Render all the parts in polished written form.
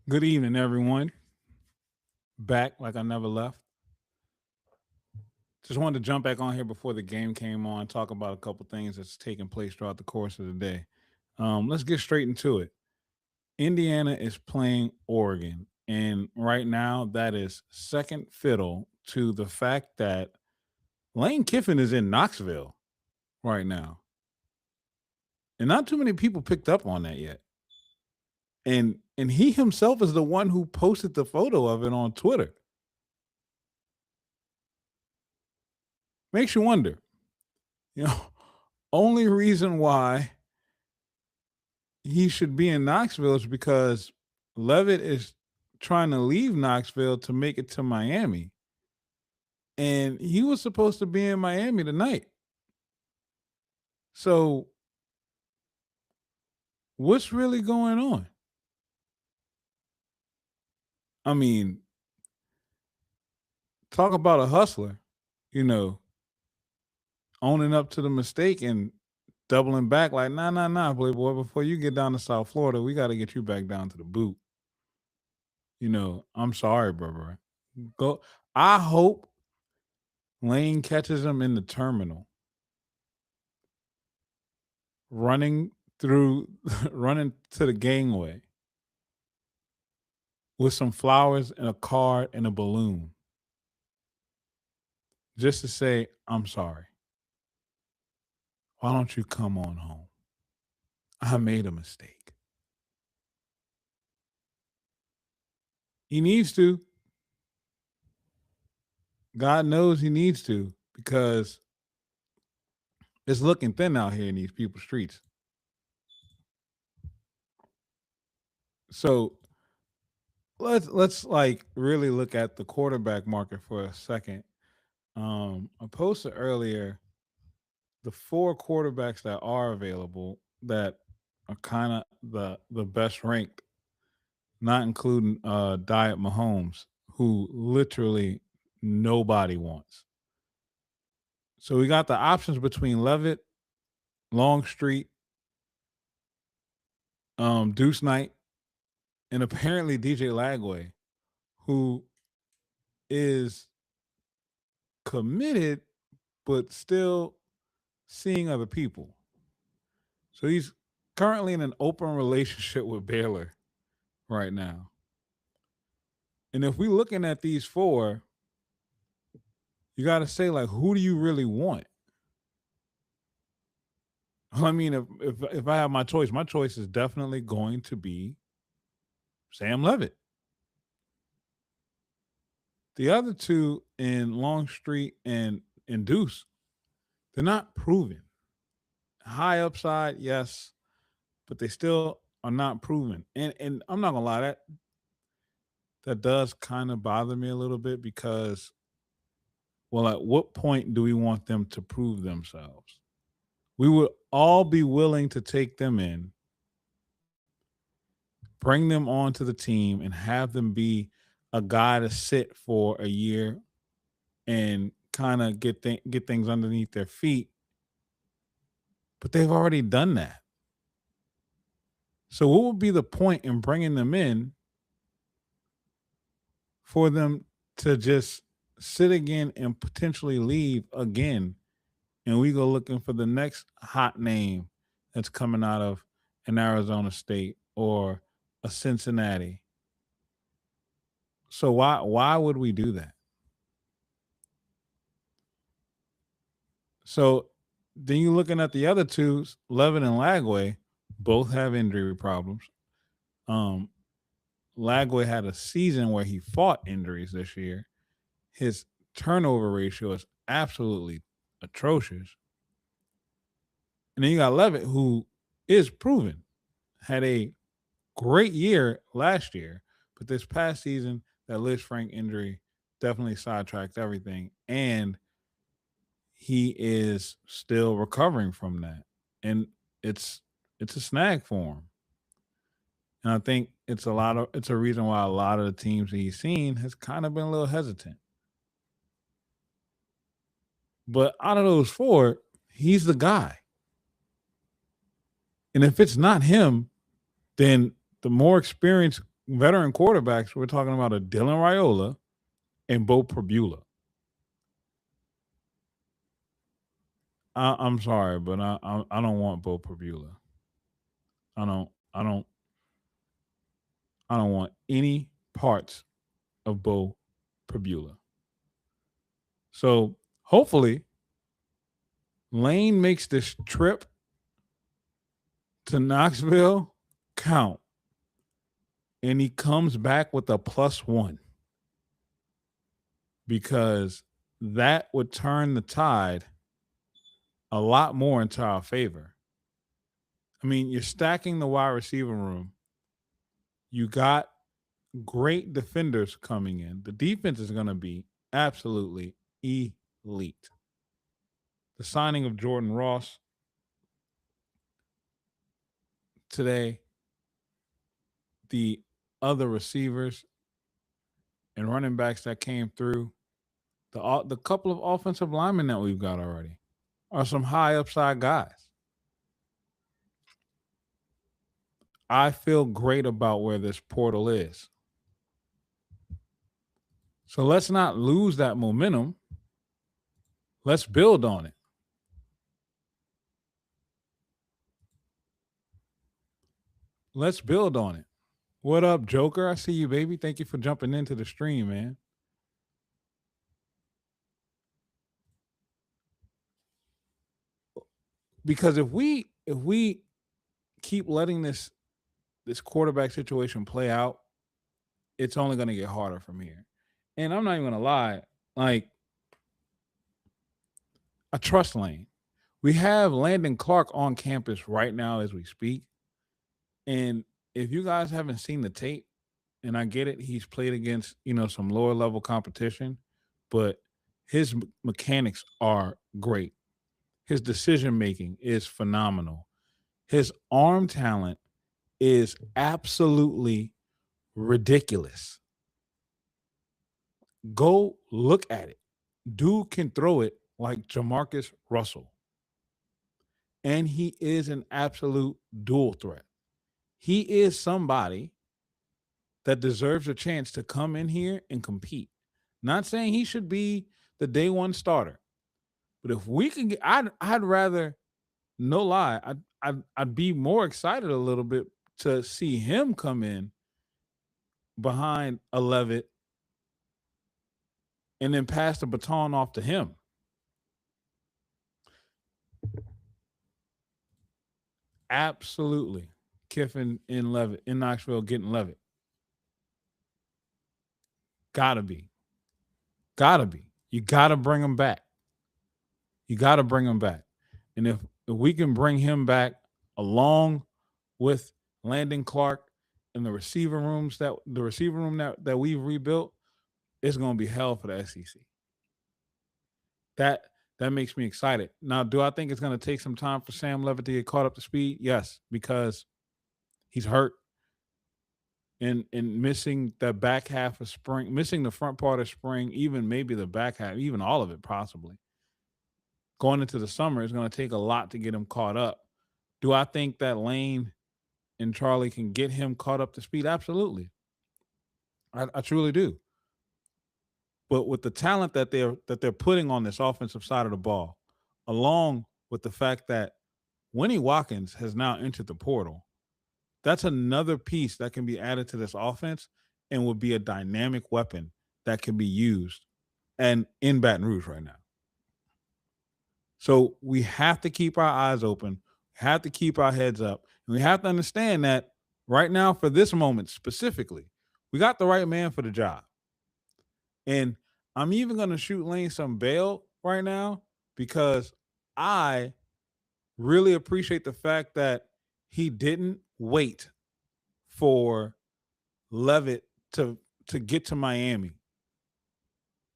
Good evening, everyone. Back like I never left. Just wanted to jump back on here before the game came on, talk about a couple things that's taken place throughout the course of the day. Let's get straight into it. Indiana is playing Oregon, and right now that is second fiddle to the fact that Lane Kiffin is in Knoxville right now, and not too many people picked up on that yet. And he himself is the one who posted the photo of it on Twitter. Makes you wonder, you know, only reason why he should be in Knoxville is because Levitt is trying to leave Knoxville to make it to Miami. And he was supposed to be in Miami tonight. So what's really going on? I mean, talk about a hustler, you know, owning up to the mistake and doubling back like, nah, Playboy, before you get down to South Florida, we got to get you back down to the boot. I'm sorry, brother. Go. I hope Lane catches him in the terminal, running through, running to the gangway with some flowers and a card and a balloon, just to say, I'm sorry. Why don't you come on home? I made a mistake. He needs to. God knows he needs to because it's looking thin out here in these people's streets. So let's like really look at the quarterback market for a second. I posted earlier the four quarterbacks that are available that are kind of the best ranked, not including Diet Mahomes, who literally nobody wants. So we got the options between Levitt, Longstreet, Deuce Knight, and apparently DJ Lagway, who is committed but still seeing other people. So he's currently in an open relationship with Baylor right now. And if we're looking at these four, you got to say, like, who do you really want? I mean, if I have my choice is definitely going to be Sam Levitt. The other two in Longstreet and Deuce, they're not proven. High upside, yes, but they still are not proven. And I'm not gonna lie, that does kind of bother me a little bit because, well, at what point do we want them to prove themselves? We would all be willing to take them in, bring them onto the team, and have them be a guy to sit for a year and kind of get things underneath their feet. But they've already done that. So what would be the point in bringing them in for them to just sit again and potentially leave again, and we go looking for the next hot name that's coming out of an Arizona State or a Cincinnati? So why would we do that? So then you're looking at the other two, Levin and Lagway, both have injury problems. Um, Lagway had a season where he fought injuries this year. His turnover ratio is absolutely atrocious. And then you got Levitt, who is proven, had a great year last year, but this past season, that Liz Frank injury definitely sidetracked everything. And he is still recovering from that. And it's a snag for him. And I think it's a reason why a lot of the teams that he's seen has kind of been a little hesitant. But out of those four, he's the guy. And if it's not him, then the more experienced veteran quarterbacks, we're talking about a Dylan Raiola and Bo Prabula. I'm sorry, but I don't want Bo Prabula. I don't I don't I don't want any parts of Bo Prabula. So hopefully Lane makes this trip to Knoxville count and he comes back with a +1 because that would turn the tide a lot more into our favor. I mean, you're stacking the wide receiver room. You got great defenders coming in. The defense is going to be absolutely elite. The signing of Jordan Ross today, the other receivers and running backs that came through, the couple of offensive linemen that we've got already are some high upside guys. I feel great about where this portal is. So let's not lose that momentum. Let's build on it. Let's build on it. What up, Joker? I see you, baby. Thank you for jumping into the stream, man. Because if we keep letting this quarterback situation play out, it's only going to get harder from here. And I'm not even going to lie, like I trust Lane. We have Landon Clark on campus right now as we speak. And if you guys haven't seen the tape, and I get it, he's played against, some lower level competition, but his mechanics are great. His decision making is phenomenal. His arm talent is absolutely ridiculous. Go look at it. Dude can throw it like Jamarcus Russell. And he is an absolute dual threat. He is somebody that deserves a chance to come in here and compete. Not saying he should be the day one starter, but if we can get, I'd rather, no lie, I'd be more excited a little bit to see him come in behind a Levitt and then pass the baton off to him. Absolutely. Kiffin in Levitt, in Knoxville getting Levitt. Gotta be. Gotta be. You gotta bring him back. You gotta bring him back. And if we can bring him back along with Landon Clark and the receiver room that we've rebuilt, it's gonna be hell for the SEC. That makes me excited. Now, do I think it's gonna take some time for Sam Levitt to get caught up to speed? Yes, because he's hurt and missing the back half of spring, missing the front part of spring, even maybe the back half, even all of it possibly. Going into the summer is going to take a lot to get him caught up. Do I think that Lane and Charlie can get him caught up to speed? Absolutely. I truly do. But with the talent that they're putting on this offensive side of the ball, along with the fact that Winnie Watkins has now entered the portal, that's another piece that can be added to this offense and would be a dynamic weapon that can be used and in Baton Rouge right now. So we have to keep our eyes open, have to keep our heads up, and we have to understand that right now, for this moment specifically, we got the right man for the job. And I'm even going to shoot Lane some bail right now because I really appreciate the fact that he didn't wait for Levitt to get to Miami.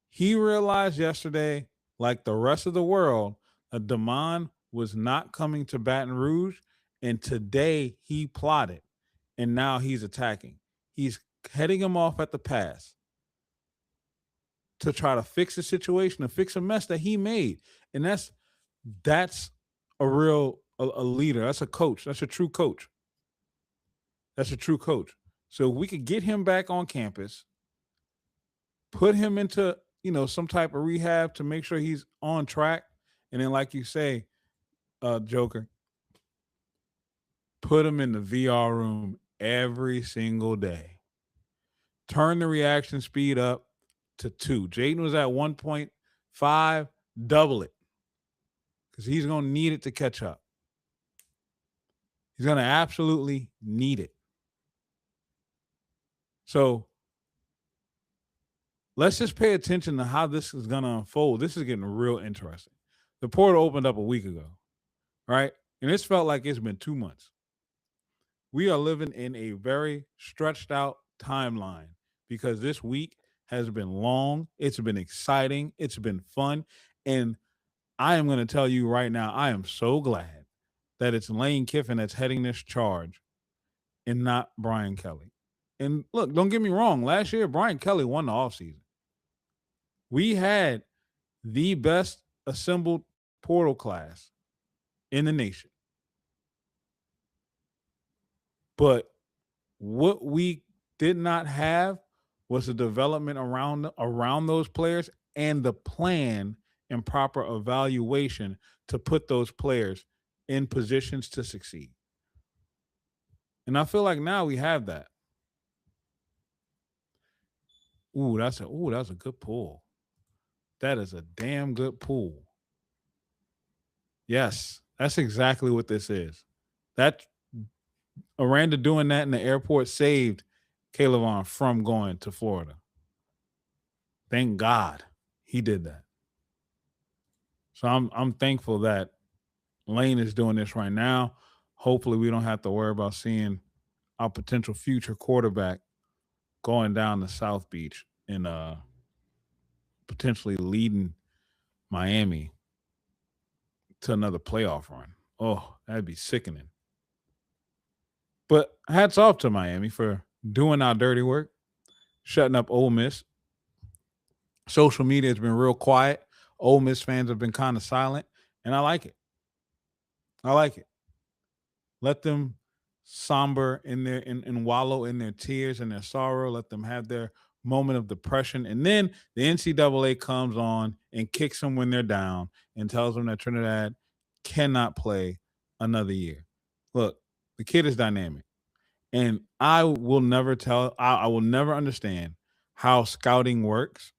He realized yesterday, like the rest of the world, that Damon was not coming to Baton Rouge, and today he plotted, and now he's attacking. He's heading him off at the pass to try to fix the situation, to fix a mess that he made, and that's a real a leader. That's a coach. That's a true coach. That's a true coach. So if we could get him back on campus, put him into, some type of rehab to make sure he's on track. And then, like you say, Joker, put him in the VR room every single day. Turn the reaction speed up to 2. Jaden was at 1.5, double it because he's going to need it to catch up. He's going to absolutely need it. So let's just pay attention to how this is going to unfold. This is getting real interesting. The portal opened up a week ago, right? And it's felt like it's been 2 months. We are living in a very stretched out timeline because this week has been long. It's been exciting. It's been fun. And I am going to tell you right now, I am so glad that it's Lane Kiffin that's heading this charge and not Brian Kelly. And look, don't get me wrong. Last year, Brian Kelly won the offseason. We had the best assembled portal class in the nation. But what we did not have was the development around those players and the plan and proper evaluation to put those players in positions to succeed. And I feel like now we have that. That's a good pull. That is a damn good pull. Yes, that's exactly what this is. That Aranda doing that in the airport saved Caleb from going to Florida. Thank God he did that. So I'm thankful that Lane is doing this right now. Hopefully we don't have to worry about seeing our potential future quarterback going down to South Beach and potentially leading Miami to another playoff run. Oh, that'd be sickening. But hats off to Miami for doing our dirty work, shutting up Ole Miss. Social media has been real quiet. Ole Miss fans have been kind of silent, and I like it. I like it. Let them somber in their and wallow in their tears and their sorrow. Let them have their moment of depression, and then the NCAA comes on and kicks them when they're down and tells them that Trinidad cannot play another year. Look, the kid is dynamic, and I will never understand how scouting works.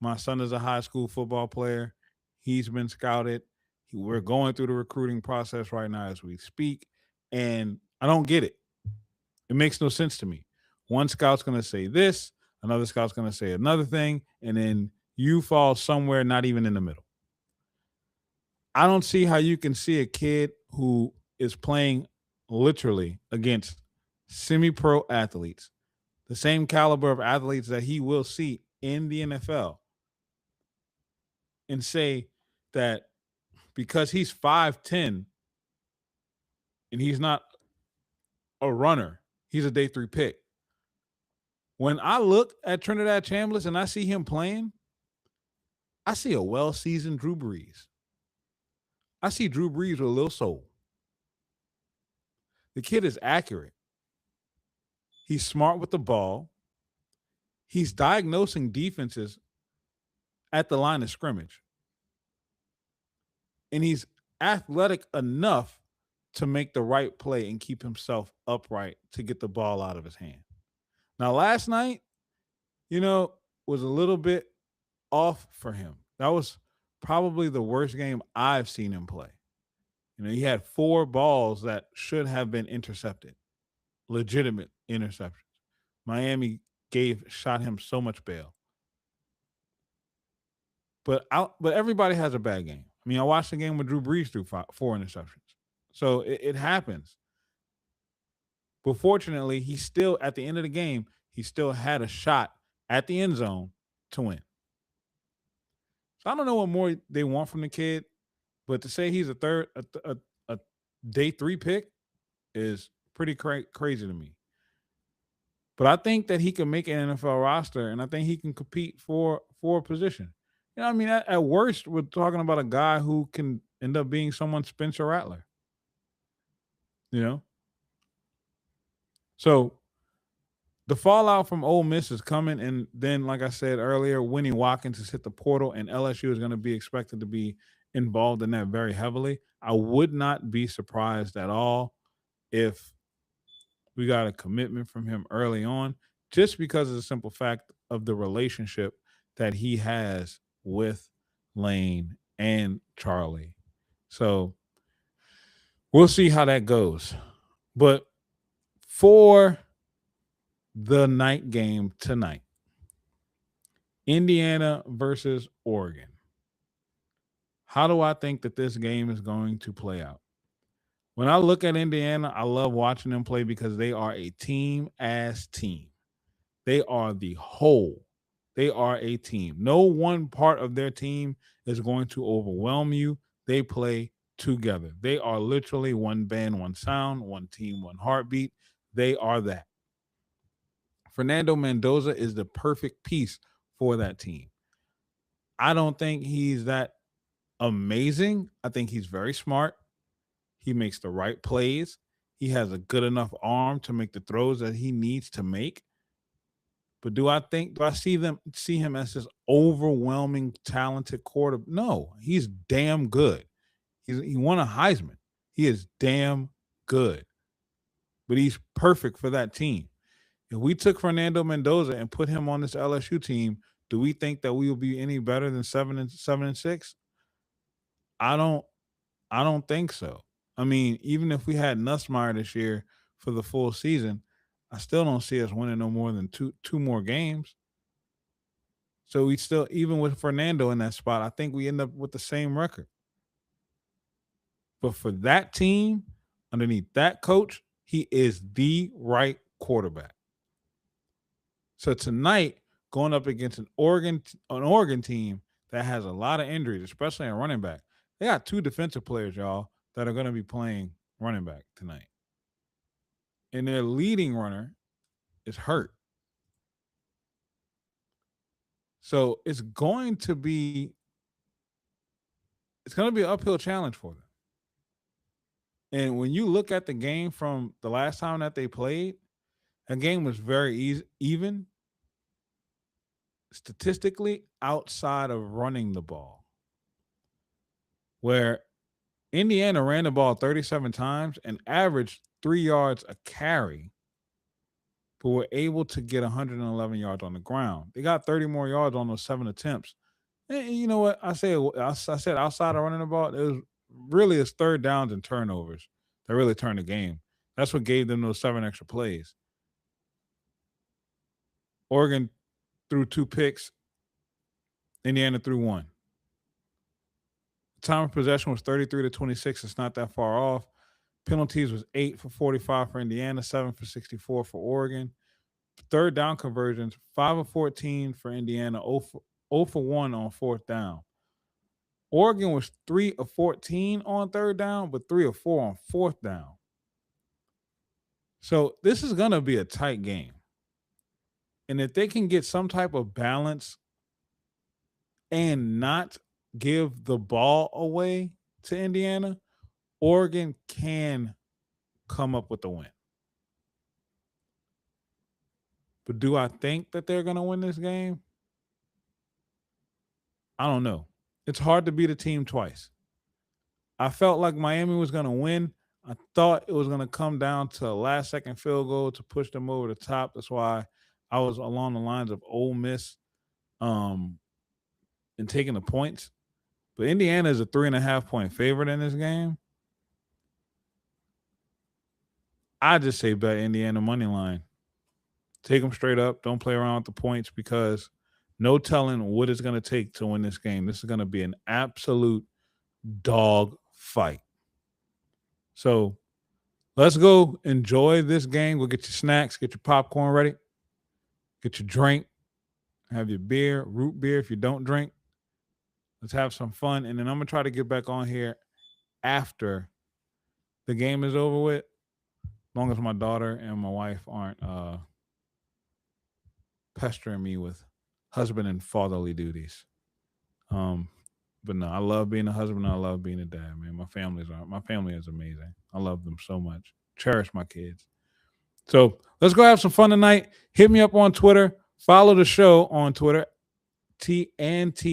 My son is a high school football player. He's been scouted. We're going through the recruiting process right now as we speak, and I don't get it. It makes no sense to me. One scout's going to say this, another scout's going to say another thing, and then you fall somewhere not even in the middle. I don't see how you can see a kid who is playing literally against semi-pro athletes, the same caliber of athletes that he will see in the NFL, and say that because he's 5'10" and he's not a runner, he's a day 3 pick. When I look at Trinidad Chambliss and I see him playing, I see a well-seasoned Drew Brees. I see Drew Brees with a little soul. The kid is accurate. He's smart with the ball. He's diagnosing defenses at the line of scrimmage. And he's athletic enough to make the right play and keep himself upright to get the ball out of his hand. Now, last night, was a little bit off for him. That was probably the worst game I've seen him play. He had 4 balls that should have been intercepted, legitimate interceptions. Miami shot him so much bail. But everybody has a bad game. I watched the game with Drew Brees threw 4 interceptions. So it happens. But fortunately, he still, at the end of the game, he still had a shot at the end zone to win. So I don't know what more they want from the kid, but to say he's a day 3 pick is pretty crazy to me. But I think that he can make an NFL roster, and I think he can compete for a position. At worst, we're talking about a guy who can end up being someone's Spencer Rattler. So The fallout from Ole Miss is coming, and then, like I said earlier, Winnie Watkins has hit the portal, and LSU is going to be expected to be involved in that very heavily. I would not be surprised at all if we got a commitment from him early on, just because of the simple fact of the relationship that he has with Lane and Charlie. So we'll see how that goes. But for the night game tonight, Indiana versus Oregon. How do I think that this game is going to play out? When I look at Indiana, I love watching them play because they are a team as team. They are the whole. They are a team. No one part of their team is going to overwhelm you. They play together. They are literally one band, one sound, one team, one heartbeat. They are that. Fernando Mendoza is the perfect piece for that team. I don't think he's that amazing. I think he's very smart. He makes the right plays. He has a good enough arm to make the throws that he needs to make. But do I see him as this overwhelming talented quarter? No, he's damn good. He won a Heisman. He is damn good. But he's perfect for that team. If we took Fernando Mendoza and put him on this LSU team, do we think that we will be any better than 7-6? I don't I don't think so. I mean, even if we had Nussmeier this year for the full season, I still don't see us winning no more than two more games. So we still, even with Fernando in that spot, I think we end up with the same record. But for that team, underneath that coach, he is the right quarterback. So tonight, going up against an Oregon team that has a lot of injuries, especially in running back, they got two defensive players, y'all, that are going to be playing running back tonight, and their leading runner is hurt. So it's going to be an uphill challenge for them. And when you look at the game from the last time that they played, that game was very even statistically outside of running the ball, where Indiana ran the ball 37 times and averaged 3 yards a carry, but were able to get 111 yards on the ground. They got 30 more yards on those 7 attempts. And you know what? I said outside of running the ball, it was really it's third downs and turnovers that really turned the game. That's what gave them those 7 extra plays. Oregon threw 2 picks, Indiana threw one. Time of possession was 33-26. It's not that far off. Penalties was 8 for 45 for Indiana, 7 for 64 for Oregon. Third down conversions, 5 of 14 for Indiana, 0 for 1 on fourth down. Oregon was 3 of 14 on third down, but 3 of 4 on fourth down. So this is going to be a tight game. And if they can get some type of balance and not give the ball away to Indiana, Oregon can come up with a win. But do I think that they're going to win this game? I don't know. It's hard to beat a team twice. I felt like Miami was going to win. I thought it was going to come down to a last second field goal to push them over the top. That's why I was along the lines of Ole Miss um, and taking the points. But Indiana is a 3.5 point favorite in this game. I just say bet Indiana money line. Take them straight up. Don't play around with the points because no telling what it's going to take to win this game. This is going to be an absolute dog fight. So let's go enjoy this game. Go get your snacks, get your popcorn ready, get your drink, have your beer, root beer if you don't drink. Let's have some fun. And then I'm going to try to get back on here after the game is over with, as long as my daughter and my wife aren't pestering me with husband and fatherly duties. Um, but no, I love being a husband. I love being a dad, man. My family is amazing. I love them so much. Cherish my kids. So let's go have some fun tonight. Hit me up on Twitter. Follow the show on Twitter, T_Podnola.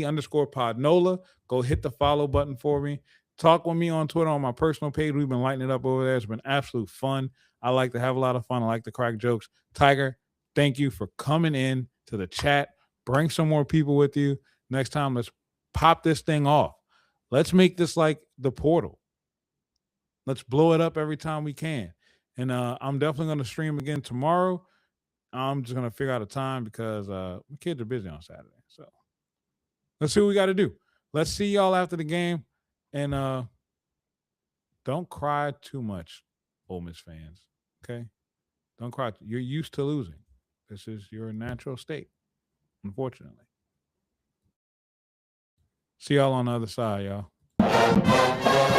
Go hit the follow button for me. Talk with me on Twitter on my personal page. We've been lighting it up over there. It's been absolute fun. I like to have a lot of fun. I like to crack jokes. Tiger, thank you for coming in to the chat. Bring some more people with you. Next time, let's pop this thing off. Let's make this like the portal. Let's blow it up every time we can. And I'm definitely going to stream again tomorrow. I'm just going to figure out a time because my kids are busy on Saturday. So let's see what we got to do. Let's see y'all after the game. And don't cry too much, Ole Miss fans. Okay? Don't cry. You're used to losing. This is your natural state, unfortunately. See y'all on the other side, y'all.